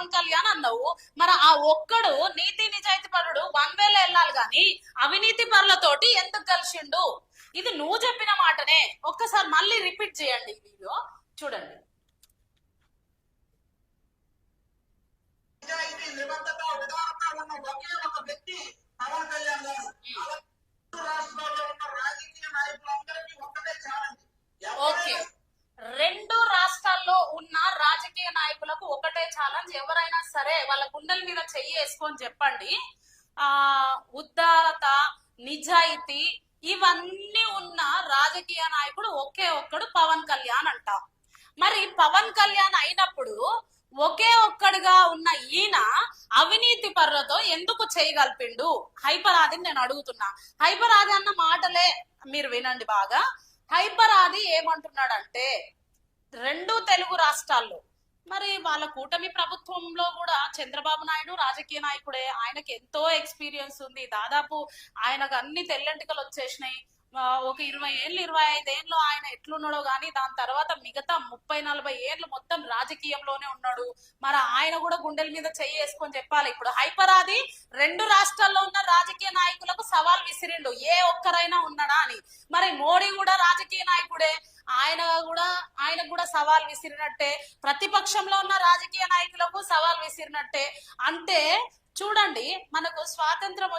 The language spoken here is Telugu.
పవన్ కళ్యాణ్ అన్నావు. మరి ఆ ఒక్కడు నీతి నిజాయితీ పరుడు వన్ వేలో వెళ్ళాలి గాని అవినీతి పరులతోటి ఎందుకు కలిసిండు? ఇది నువ్వు చెప్పిన మాటనే. ఒక్కసారి మళ్ళీ రిపీట్ చేయండి ఈ వీడియో చూడండి. నిబద్ధత ఉదారత ఉన్న ఒకే ఒక వ్యక్తి పవన్ కళ్యాణ్ గారు. రాష్ట్రాల్లో ఉన్న రాజకీయ నాయకులందరికీ ఒక్కటే ఛాలెంజ్. ఓకే, రెండు రాష్ట్రాల్లో ఉన్న రాజకీయ నాయకులకు ఒకటే ఛాలెంజ్. ఎవరైనా సరే వాళ్ళ గుండెల మీద చెయ్యి వేసుకొని చెప్పండి, ఉదారత నిజాయితీ ఇవన్నీ ఉన్న రాజకీయ నాయకుడు ఒకే ఒక్కడు పవన్ కళ్యాణ్ అంట. మరి పవన్ కళ్యాణ్ అయినప్పుడు ఒకే ఒక్కడిగా ఉన్న ఈయన అవినీతి పరులతో ఎందుకు చేయగలిపిండు? హైపర్ ఆదిని నేను అడుగుతున్నా. హైపర్ ఆది అన్న మాటలే మీరు వినండి బాగా. హైపర్ ఆది ఏమంటున్నాడంటే, రెండు తెలుగు రాష్ట్రాల్లో మరి వాళ్ళ కూటమి ప్రభుత్వంలో కూడా చంద్రబాబు నాయుడు రాజకీయ నాయకుడే, ఆయనకి ఎంతో ఎక్స్పీరియన్స్ ఉంది. దాదాపు ఆయనకు అన్ని తెల్లంటికలు వచ్చేసినాయి. ఒక 20 ఏళ్ళు 25 ఏళ్ళు ఆయన ఎట్లున్నాడో గానీ దాని తర్వాత మిగతా 30-40 ఏళ్ళు మొత్తం రాజకీయంలోనే ఉన్నాడు. మరి ఆయన కూడా గుండెల మీద చెయ్యి వేసుకొని చెప్పాలి. ఇప్పుడు హైపర్ ఆది రెండు రాష్ట్రాల్లో ఉన్న రాజకీయ నాయకులకు సవాల్ విసిరిండు, ఏ ఒక్కరైనా ఉన్నాడా అని. మరి మోడీ కూడా రాజకీయ నాయకుడే, ఆయనకు కూడా సవాల్ విసిరినట్టే, ప్రతిపక్షంలో ఉన్న రాజకీయ నాయకులకు సవాల్ విసిరినట్టే. అంటే చూడండి, మనకు స్వాతంత్రం